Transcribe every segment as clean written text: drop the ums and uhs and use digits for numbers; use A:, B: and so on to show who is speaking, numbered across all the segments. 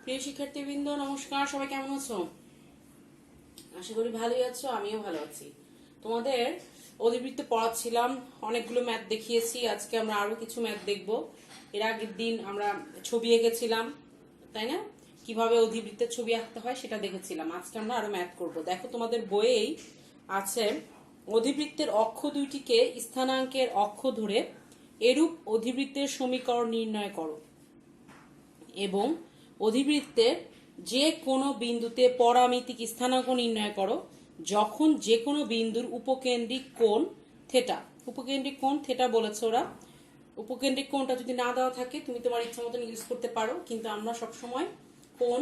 A: প্রিয় শিক্ষার্থীবৃন্দ নমস্কার, সবাই কেমন আছো? আশা করি ভালোই আছো, আমিও ভালো আছি। তোমাদের অধিবৃত্ত পড়াচ্ছিলাম, অনেকগুলো ম্যাথ দেখিয়েছি। আজকে আমরা আরো কিছু ম্যাথ দেখব। এর আগের দিন আমরা ছবি এঁকেছিলাম, তাই না? কিভাবে অধিবৃত্তের ছবি আঁকতে হয় সেটা দেখেছিলাম। আজকে আমরা আরো ম্যাথ করব। দেখো তোমাদের বইয়েই আছে, অধিবৃত্তের অক্ষ দুইটিকে স্থানাঙ্কের অক্ষ ধরে এরূপ অধিবৃত্তের সমীকরণ নির্ণয় করো এবং অধিবৃত্তের যে কোনো বিন্দুতে পরামিতিক স্থানাঙ্ক নির্ণয় করো যখন যে কোনো বিন্দুর উপকেন্দ্রিক কোণ থেটা। উপকেন্দ্রিক কোণ থেটা বলেছে ওরা। উপকেন্দ্রিক কোণটা যদি না দেওয়া থাকে তুমি তোমার ইচ্ছা মতন ইউজ করতে পারো, কিন্তু আমরা সবসময় কোণ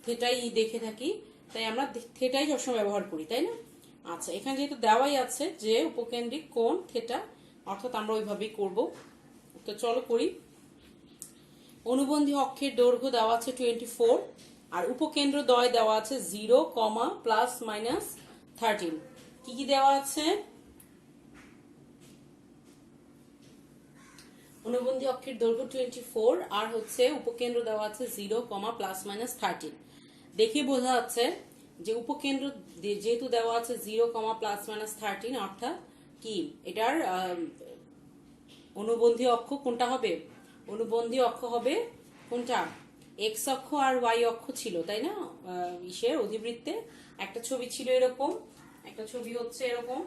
A: থেটাই দেখে থাকি, তাই আমরা থেটাই সবসময় ব্যবহার করি, তাই না? আচ্ছা, এখানে যেহেতু দেওয়াই আছে যে উপকেন্দ্রিক কোণ থেটা, অর্থাৎ আমরা ওইভাবেই করব। তো চলো করি। অনুবন্ধী অক্ষের দৈর্ঘ্য দেওয়া আছে 24 আর উপকেন্দ্র দ্বয় দেওয়া আছে 0, প্লাস মাইনাস 13। কি কি দেওয়া আছে? অনুবন্ধী অক্ষের দৈর্ঘ্য 24 আর হচ্ছে উপকেন্দ্র দেওয়া আছে 0, প্লাস মাইনাস 13। দেখে বোঝা যাচ্ছে যে উপকেন্দ্র যেহেতু দেওয়া আছে 0, প্লাস মাইনাস 13, অর্থাৎ কি এটার অনুবন্ধী অক্ষ কোনটা হবে? অনুবন্ধী অক্ষ হবে কোনটা? এক্স অক্ষ আর ওয়াই অক্ষ ছিল, তাই না? ইসের অধিবৃত্তে একটা ছবি ছিল এরকম, একটা ছবি হচ্ছে এরকম,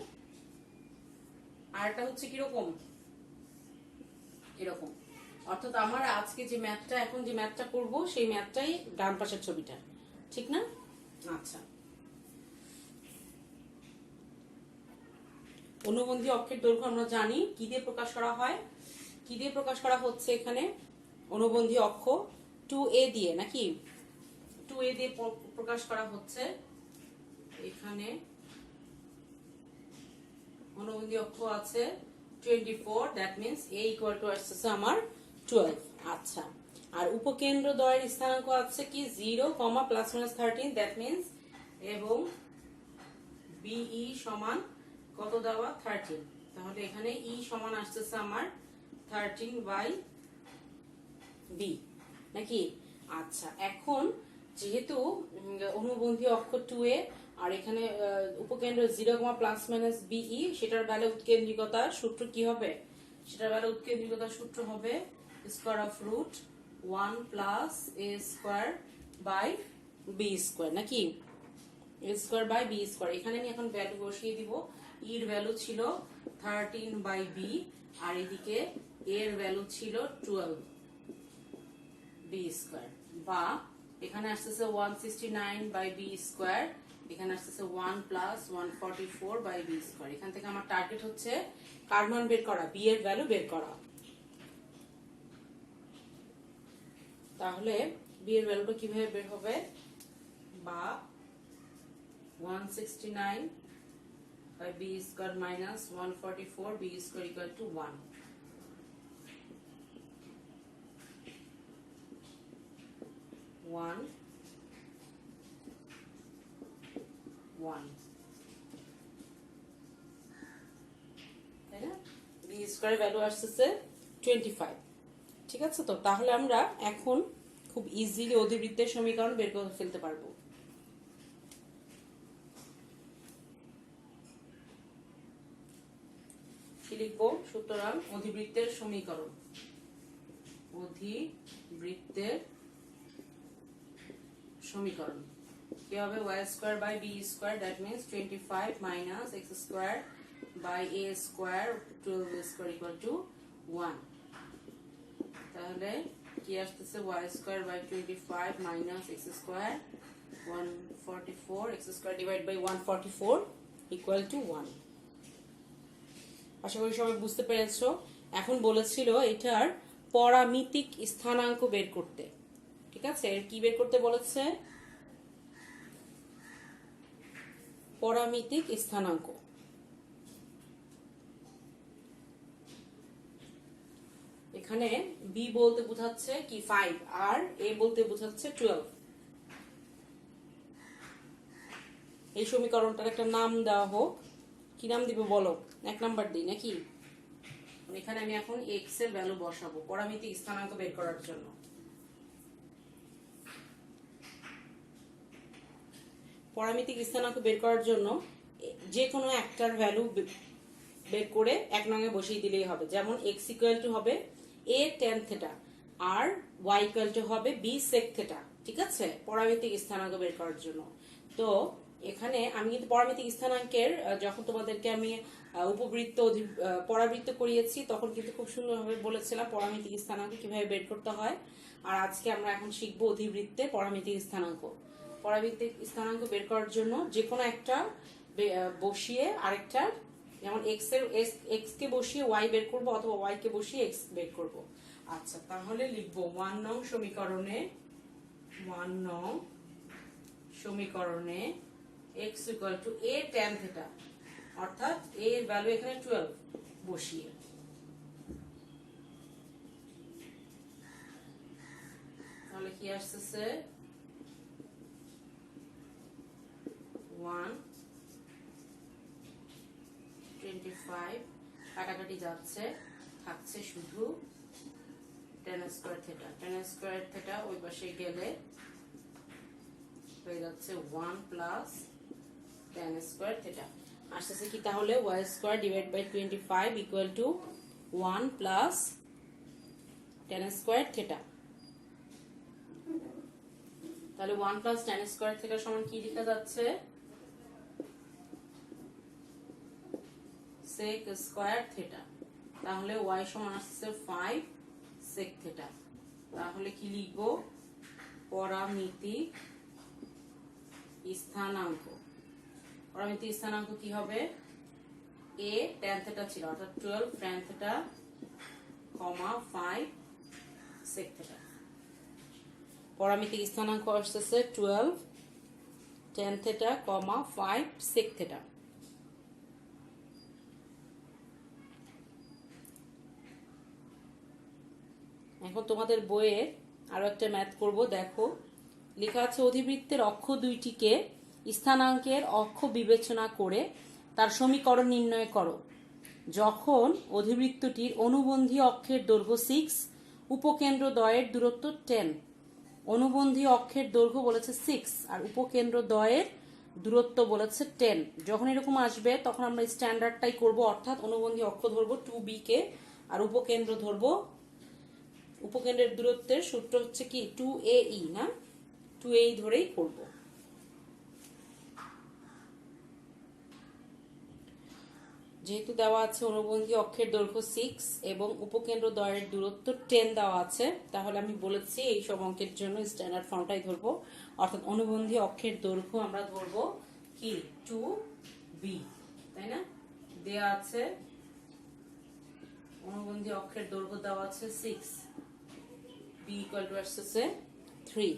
A: আর একটা হচ্ছে কিরকম এরকম। অর্থাৎ আমার আজকে যে ম্যাথটা, এখন যে ম্যাথটা করব সেই ম্যাথটাই ডান পাশের ছবিটা, ঠিক না? আচ্ছা, অনুবন্ধী অক্ষের দৈর্ঘ্য আমরা জানি কি দিয়ে প্রকাশ করা হয়। কি দিয়ে প্রকাশ করা হচ্ছে এখানে? অনুবন্ধী অক্ষ 2a দিয়ে, নাকি 2a দিয়ে প্রকাশ করা হচ্ছে। এখানে অনুবন্ধী অক্ষ আছে 24, that means a equal to আসছে আমার 12। আচ্ছা, আর উপকেন্দ্র দ্বয়ের স্থানাঙ্ক আছে কি 0, প্লাস মাইনাস 13, দ্যাট মিন্স, এবং BE সমান কত দেওয়া? 13। তাহলে এখানে E সমান আসতেছে আমার 13/B, নাকি? আচ্ছা, এখন যেহেতু অনুবন্ধী অক্ষ 2a আর এখানে উপকেন্দ্র 0, প্লাস মাইনাস BE, সেটার বেলা উৎকেন্দ্রিকতার সূত্র কি হবে? সেটার বেলা উৎকেন্দ্রিকতার সূত্র হবে square of root 1 plus a square by b square, নাকি? a square by b square. এখানে আমি এখন ভ্যালু বসিয়ে দিব। e এর ভ্যালু ছিল 13/b আর এদিকে a এর ভ্যালু ছিল 12b স্কয়ার, বা এখানে আসতেছে 169/b স্কয়ার, এখানে আসতেছে 1 প্লাস 144/b স্কয়ার। এখান থেকে আমার টার্গেট হচ্ছে কার মান বের করা? b এর ভ্যালু বের করা। তাহলে b এর ভ্যালুটা কিভাবে বের হবে? বা 169/b square minus 144b square equal to 1। 1 1, তাই না? b স্কয়ার ভ্যালু আসছে 25। ঠিক আছে, তো তাহলে আমরা এখন খুব ইজিলি অধিবৃত্তের সমীকরণ বের করে ফেলতে পারবো। কি লিখবো? সুতরাং অধিবৃত্তের সমীকরণ, অধিবৃত্তের সমীকরণ কি হবে? y square by b square, that means 25 minus x square by a square 12 square equal to 1। তাহলে কি আসতেছে? y square by 25 minus x square 144, x square divide by 144 equal to 1। আশা করি সবাই বুঝতে পেরেছো। এখন বলেছিল এটার পরামিতিক স্থানাঙ্ক বের করতে, ঠিক আছে? এর কি বের করতে বলেছে? পরামিতিক স্থানাঙ্ক। এখানে b বলতে বোঝাচ্ছে কি 5 আর a বলতে বোঝাচ্ছে 12। এই সমীকরণটার একটা নাম দেওয়া হোক। কি নাম দিব বলো? 1 নাম্বার দিই নাকি? এখানে আমি এখন x এর ভ্যালু বসাবো পরামিতিক স্থানাঙ্ক বের করার জন্য। পরামিতিক স্থানাঙ্ক বের করার জন্য যে কোনো একটার ভ্যালু বের করে 1 নং এ বসিয়ে দিলেই হবে। যেমন x ইকুয়াল টু হবে a tan থিটা আর y ইকুয়াল টু হবে b sec থিটা। ঠিক আছে, পরামিতিক স্থানাঙ্ক বের করার জন্য। তো এখানে আমি কিন্তু পরামিতিক স্থানাঙ্কের যখন তোমাদেরকে আমি উপবৃত্ত পরাবৃত্ত করিয়েছি তখন কিন্তু খুব সুন্দরভাবে বলেছিলাম পরামিতিক স্থানাঙ্ক কিভাবে বের করতে হয়। আর আজকে আমরা এখন শিখবো অধিবৃত্তে পরামিতিক স্থানাঙ্ক। পরামিতিক স্থানাঙ্ক বের করার জন্য যে কোনো একটা বসিয়ে আরেকটা, যেমন x কে বসিয়ে y বের করব অথবা y কে বসিয়ে x বের করব। আচ্ছা, তাহলে লিখবো 1 নং সমীকরণে x equal two a tan theta, অর্থাৎ a এর ভ্যালু এখানে 12 বসিয়ে তাহলে কি আসছে 125 কাটাকাটি যাচ্ছে, থাকছে শুধু tan square theta. tan square theta ওই পাশে গেলে হয়ে যাচ্ছে 1 প্লাস tan স্কয়ার থিটা। আসছে কি তাহলে y square divide by 25 equal to 1 plus tan square theta. তাহলে 1 প্লাস tan স্কয়ার থিটা সমান কি লেখা যাচ্ছে? sec square theta. তাহলে y সমান আসছে 5 sec থিটা। তাহলে কি লিখবো? পরামিতিক স্থানাঙ্ক। পরামিতিক স্থানাঙ্ক কি হবে? a tan থিটা ছিল, অর্থাৎ 12 tan থিটা, 5 sec থিটা। পরামিতিক স্থানাঙ্ক আসছে 12 tan থিটা, 5 sec থিটা। এখন তোমাদের বইয়ে আরো একটা ম্যাথ করব। দেখো লেখা আছে অধিবৃত্তের অক্ষ দুইটিকে স্থানাঙ্কের অক্ষ বিবেচনা করে তার সমীকরণ নির্ণয় করো। যখন অধিবৃত্তটির অনুবন্ধী অক্ষের দৈর্ঘ্য 6, উপকেন্দ্র দ্বয়ের দূরত্ব 10। অনুবন্ধী অক্ষের দৈর্ঘ্য বলেছে 6 আর উপকেন্দ্র দ্বয়ের দূরত্ব বলেছে 10। যখন এরকম আসবে তখন আমরা স্ট্যান্ডার্ডটাই করব, অর্থাৎ অনুবন্ধী অক্ষ ধরবো 2b কে আর উপকেন্দ্র ধরবো, উপকেন্দ্রের দূরত্বের সূত্র হচ্ছে কি 2ae, না 2ae ধরেই করব। যেহেতু দেওয়া আছে অনুবন্ধী অক্ষের দৈর্ঘ্য 6 এবং উপকেন্দ্র দ্বয়ের দূরত্ব 10 দেওয়া আছে, তাহলে আমি বলেছি এই সব অঙ্কের জন্য স্ট্যান্ডার্ড ফর্মটাই ধরবো, অর্থাৎ অনুবন্ধী অক্ষের দৈর্ঘ্য আমরা ধরবো কি 2b, তাই না? দেওয়া আছে অনুবন্ধী অক্ষের দৈর্ঘ্য দেওয়া আছে 6, b ইকুয়াল টু আসছে 3।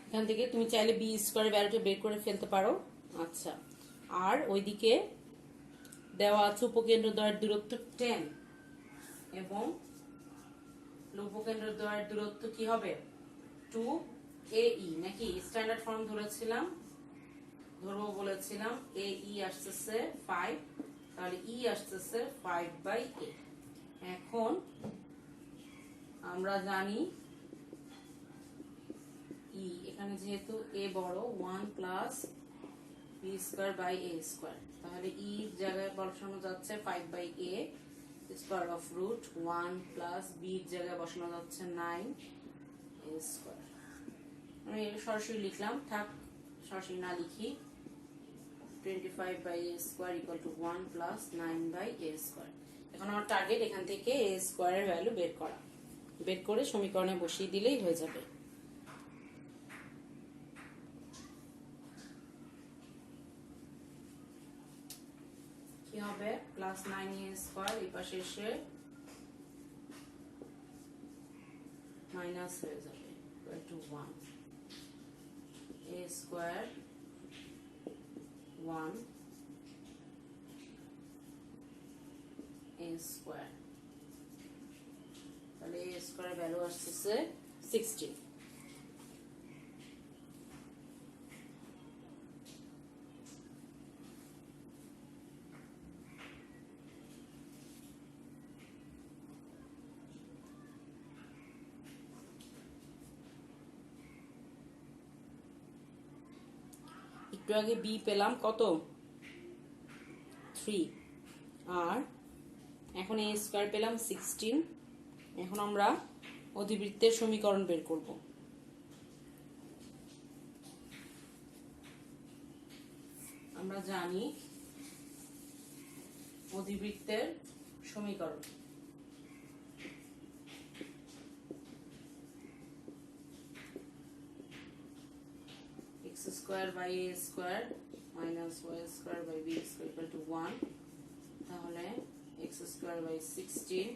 A: এখান থেকে তুমি চাইলে বি স্কয়ারের ভ্যালুটা বের করে ফেলতে পারো। আচ্ছা, আর ওইদিকে দেওয়া আছে উপকেন্দ্র দ্বয়ের দূরত্ব 10 এবং উপকেন্দ্র দ্বয়ের দূরত্ব কি হবে 2ae, নাকি স্ট্যান্ডার্ড ফর্ম ধরবো বলেছিলাম। ae আসছে 5, তাহলে e আসছে 5/a। এখন আমরা জানি e, এখানে যেহেতু a বড় 1 plus b square by a square, তাহলে e এর জায়গায় বসানো যাচ্ছে 5/a square of root 1 plus b এর জায়গায় বসানো যাচ্ছে 9 a স্কয়ার। আমি সরাসরি লিখলাম, থাক সরাসরি না লিখি। 25/a square equal to 1 plus 9/a square. এখন আমার টার্গেট এখান থেকে a স্কয়ারের ভ্যালু বের করা। বের করে সমীকরণে বসিয়ে দিলেই হয়ে যাবে। কি হবে? প্লাস 9a স্কয়ার এই পাশে এসে মাইনাস হয়ে যাবে equal to 1 a square 1 a square. তাহলে a স্কয়ারের ভ্যালু আসছে 16। একটু আগে বি পেলাম কত 3, আর এখন এ স্কয়ার পেলাম 16। এখন আমরা অধিবৃত্তের সমীকরণ বের করব। আমরা জানি অধিবৃত্তের সমীকরণ x square by a square minus y square by b square equal to 1। তাহলে x square by 16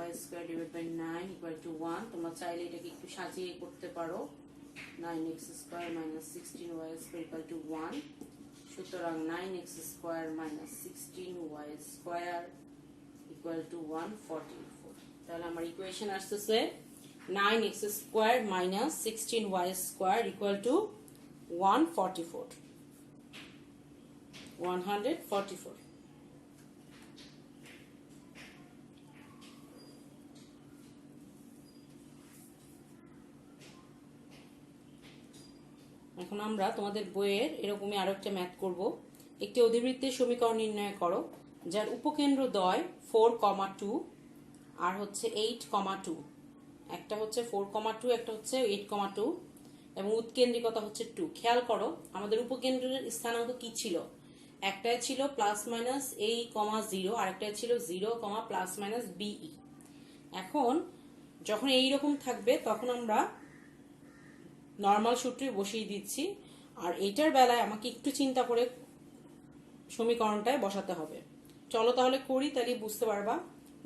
A: y square divide by 9 equal to 1। তোমরা চাইলে এটাকে একটু সাজিয়ে করতে পারো। 9x square minus 16y square equal to 1। সুতরাং 9x square minus 16y square equal to 144। তাহলে আমার ইকুয়েশন আসতেছে 9x square minus 16y square equal to 144। এখন আমরা তোমাদের বইয়ের এরকমই আরো একটা ম্যাথ করব। একটি অধিবৃত্তের সমীকরণ নির্ণয় করো যার উপকেন্দ্র দ্বয় 4,2 আর হচ্ছে 8,2। একটা হচ্ছে 4,2, একটা হচ্ছে 8,2 এবং উৎকেন্দ্রিকতা হচ্ছে 2। খেয়াল করো আমাদের উপকেন্দ্রের স্থানাঙ্ক কি ছিল, একটাই ছিল প্লাস মাইনাস a,0 আর একটাই ছিল 0, প্লাস মাইনাস be। এখন যখন এইরকম থাকবে তখন আমরা নর্মাল সূত্রে বসিয়ে দিচ্ছি, আর এইটার বেলায় আমাকে একটু চিন্তা করে সমীকরণটায় বসাতে হবে। চলো তাহলে করি, তাহলে বুঝতে পারবা।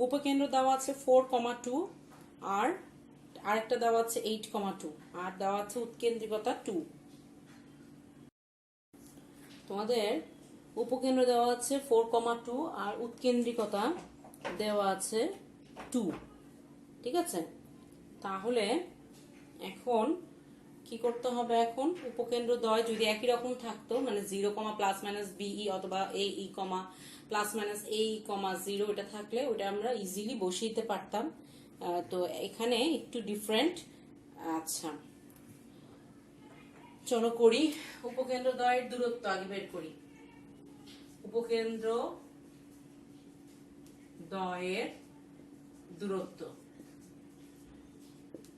A: উপকেন্দ্র দেওয়া আছে 4,2 আর আরেকটা দেওয়া আছে 8,2 আর দেওয়া আছে উৎকেন্দ্রিকতা 2। তোমাদের উপকেন্দ্র দেওয়া আছে 4,2 আর উৎকেন্দ্রিকতা দেওয়া আছে 2। ঠিক আছে, তাহলে এখন কি করতে হবে? এখন উপকেন্দ্র দ্বয় যদি একই রকম থাকতো, মানে 0, প্লাস মাইনাস বিই অথবা এই প্লাস মাইনাস এই, 0 এটা থাকলে ওটা আমরা ইজিলি বসিয়ে দিতে পারতাম। তো এখানে একটু ডিফারেন্ট। আচ্ছা চলো করি। উপকেন্দ্র দ্বয়ের দূরত্ব আগে বের করি। উপকেন্দ্র দ্বয়ের দূরত্ব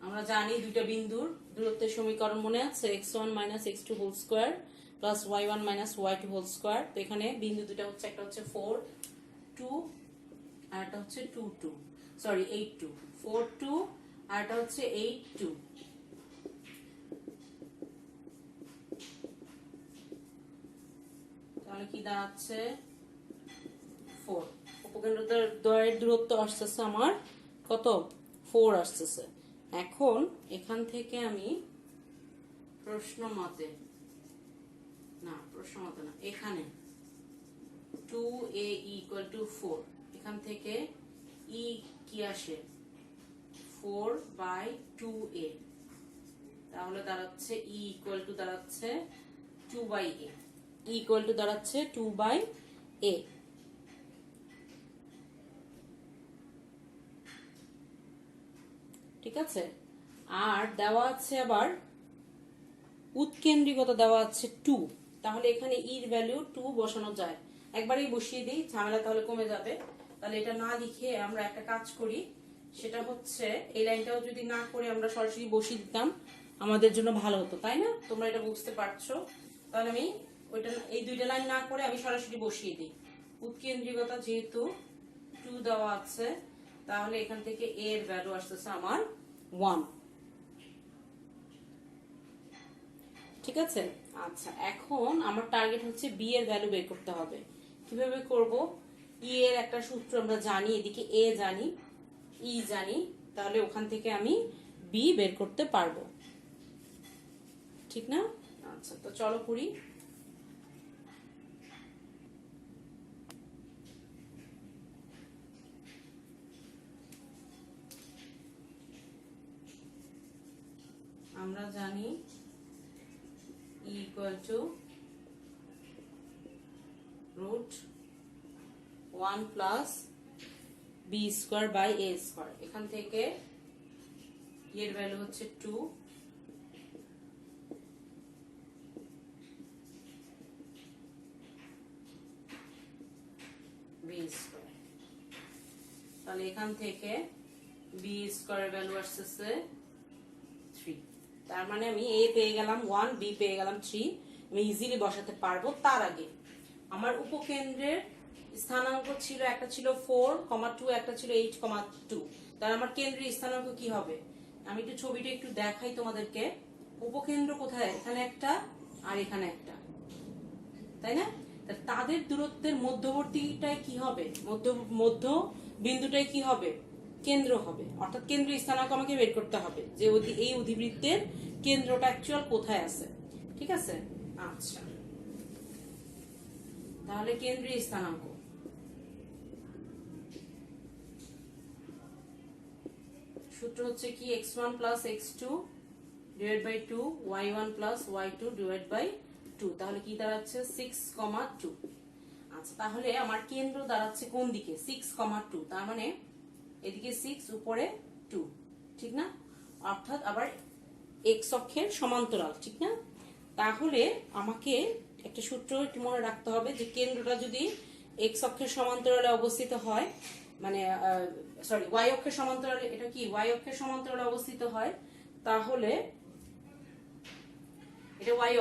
A: আমরা জানি দুইটা বিন্দুর দূরত্বের সমীকরণ মনে আছে, x1 minus x2 whole square plus y1 minus y2 whole square. তো এখানে বিন্দু দুটো হচ্ছে, একটা হচ্ছে 4, 2 আর একটা হচ্ছে 2, 2 সরি 8, 2 4, 2 আর একটা হচ্ছে 8, 2। তাহলে কি দাঁড়াচ্ছে 4। উপকেন্দ্র দ্বয়ের দূরত্ব আসতেছে আমার কত 4 আসতেছে। এখন এখান থেকে আমি প্রশ্ন মতে না এখানে 2a ইকুয়াল টু 4, এখান থেকে e কি আসে 4/2a। তাহলে দাঁড়াচ্ছে e ইকুয়াল টু দাঁড়াচ্ছে 2/a, e ইকুয়াল টু দাঁড়াচ্ছে 2/a। ঠিক আছে, আর দেওয়া আছে আবার উৎকেন্দ্রিকতা দেওয়া আছে 2। তাহলে এখানে এর ভ্যালু 2 বসানো যায়, একবারেই বসিয়ে দিই, ঝামেলা তাহলে কমে যাবে। তাহলে এটা না লিখে আমরা একটা কাজ করি, সেটা হচ্ছে এই লাইনটাও যদি না করে আমরা সরাসরি বসিয়ে দিতাম আমাদের জন্য ভালো হতো, তাই না? তোমরা এটা বুঝতে পারছো? তাহলে আমি ওইটা এই দুইটা লাইন না করে আমি সরাসরি বসিয়ে দিই। উৎকেন্দ্রিকতা যেহেতু 2 দেওয়া আছে, তাহলে এখান থেকে a এর ভ্যালু আসতেছে আমার 1। ঠিক আছে, আচ্ছা এখন আমার টার্গেট হচ্ছে b এর ভ্যালু বের করতে হবে। কিভাবে করব? e এর একটা সূত্র আমরা জানি, এদিকে a জানি, e জানি, তাহলে ওখান থেকে আমি b বের করতে পারবো, ঠিক না? আচ্ছা তো চলো করি। আমরা জানি e equal to √1 plus b square by a square। এখান থেকে এর ভ্যালু হচ্ছে 2, বি স্কোয়ার। তাহলে এখান থেকে বি স্কোয়ারের ভ্যালু আসতেছে 3। তার মানে আমি এ পেয়ে গেলাম 1, বি পেয়ে গেলাম 3। আমি ইজিলি বসাতে পারবো। তার আগে আমার উপকেন্দ্রের স্থানাঙ্ক ছিল, একটা ছিল 4,2, একটা ছিল 8,2। তাহলে আমার কেন্দ্রের স্থানাঙ্ক কি হবে? আমি একটু ছবিটা একটু দেখাই তোমাদেরকে। উপকেন্দ্র কোথায়? এখানে একটা আর এখানে একটা, তাই না? তাদের দূরত্বের মধ্যবর্তীটাই কি হবে? মধ্য বিন্দুটাই কি হবে? কেন্দ্র হবে। অর্থাৎ কেন্দ্রীয় স্থানাঙ্ক আমাকে বের করতে হবে যে এই অধিবৃত্তের কেন্দ্রটা অ্যাকচুয়াল কোথায় আছে। ঠিক আছে? আচ্ছা, তাহলে কেন্দ্রীয় স্থানাঙ্ক সূত্র হচ্ছে কি? x1 plus x2 divide by 2, y1 plus y2 divide by 2। তাহলে কি দাঁড়াচ্ছে? 6,2। আচ্ছা, তাহলে আমার কেন্দ্র দাঁড়াচ্ছে কোন দিকে? 6,2। তার মানে এদিকে 6, উপরে 2, ঠিক না? অর্থাৎ আবার x অক্ষের সমান্তরাল, ঠিক না? তাহলে আমাকে একটা সূত্র একটু মনে রাখতে হবে যে কেন্দ্রটা যদি x অক্ষের সমান্তরালে অবস্থিত হয়, মানে সরি y অক্ষের সমান্তরালে, এটা কি y অক্ষের সমান্তরালে অবস্থিত হয়, তাহলে এটা y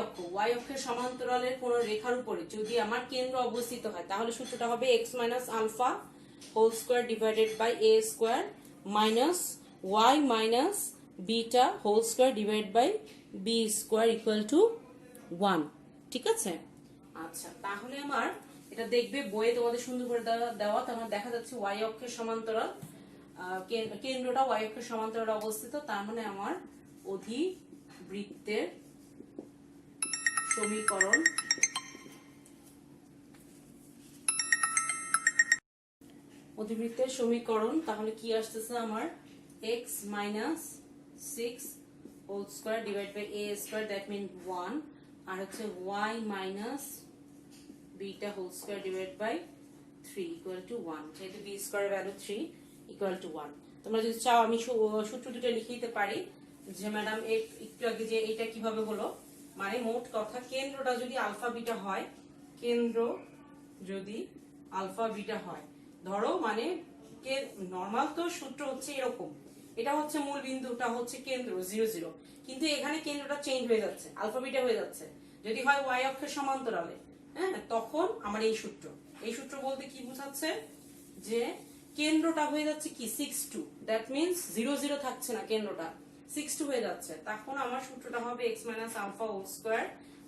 A: অক্ষের সমান্তরালের কোন রেখার উপরে যদি আমার কেন্দ্র অবস্থিত হয়, তাহলে সূত্রটা হবে x minus alpha whole square divided by a square minus y minus beta whole square divide by b square equal to 1। ঠিক আছে? আচ্ছা, তাহলে আমার এটা দেখবে বইয়ে তোমাদের সুন্দর করে দেওয়া। তার দেখা যাচ্ছে y অক্ষের সমান্তরাল, কেন্দ্রটা y অক্ষের সমান্তরালে অবস্থিত। তার মানে আমার অধিবৃত্তের সমীকরণ তাহলে কি আসতেছে আমার? x minus 6 whole square divide by a square, that mean 1, আর হচ্ছে y minus beta whole square divide by 3 equal to 1। যেহেতু b স্কয়ারের ভ্যালু 3 ইকুয়াল টু 1। তোমরা যদি চাও আমি সূত্র দুটো লিখে দিতে পারি যে ম্যাডাম একটু আগে যে এটা কিভাবে হলো। মানে মোট কথা, কেন্দ্রটা যদি আলফা বিটা হয়, কেন্দ্র যদি আলফা বিটা হয়, ধরো মানে নরমাল তো সূত্র হচ্ছে এরকম, এটা হচ্ছে মূল বিন্দুটা হচ্ছে কেন্দ্র 0 0, কিন্তু এখানে কেন্দ্রটা চেঞ্জ হয়ে যাচ্ছে, আলফা বিটা হয়ে যাচ্ছে। যদি হয় y অক্ষের সমান্তরালে, হ্যাঁ, তখন আমার এই সূত্র বলতে কি বোঝাচ্ছে? যে কেন্দ্রটা হয়ে যাচ্ছে কি 6 2, দ্যাট মিন্স 0 0 থাকছে না, কেন্দ্রটা 6 2 হয়ে যাচ্ছে। তখন আমার সূত্রটা হবে x minus alpha whole square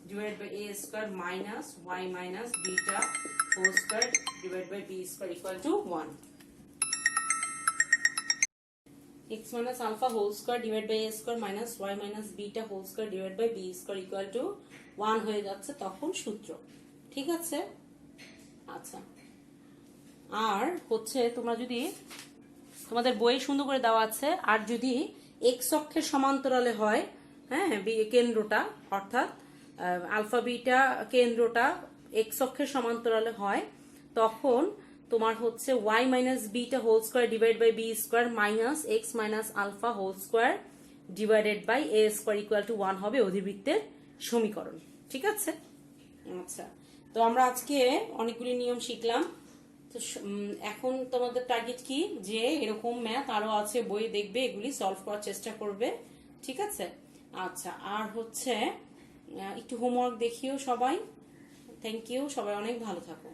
A: divide by a square minus y minus beta whole square divide by b square equal to 1। x minus alpha whole square divided by a square minus y minus beta whole square divided by b square equal to 1 হয়ে যাচ্ছে তখন সূত্র। ঠিক আছে? আচ্ছা, আর হচ্ছে তোমরা যদি তোমাদের বইয়ে সুন্দর করে দেওয়া আছে, আর যদি x অক্ষের সমান্তরালে হয়, হ্যাঁ, কেন্দ্রটা অর্থাৎ আলফা বিটা কেন্দ্রটা x অক্ষের সমান্তরালে হয়, তখন তোমার হচ্ছে y minus beta whole square divide by B square minus X minus alpha whole square divided by A square equal to 1 হবে অধিবৃত্তের সমীকরণ। ঠিক আছে? আচ্ছা, তো আমরা আজকে অনেকগুলি নিয়ম শিখলাম। তো এখন তোমাদের টার্গেট কি? যে এরকম ম্যাথ আরো আছে, বই দেখবে, এগুলি সলভ করার চেষ্টা করবে। ঠিক আছে? আচ্ছা, আর হচ্ছে একটু হোমওয়ার্ক দেখিও সবাই। থ্যাংক ইউ, সবাই অনেক ভালো থাকো।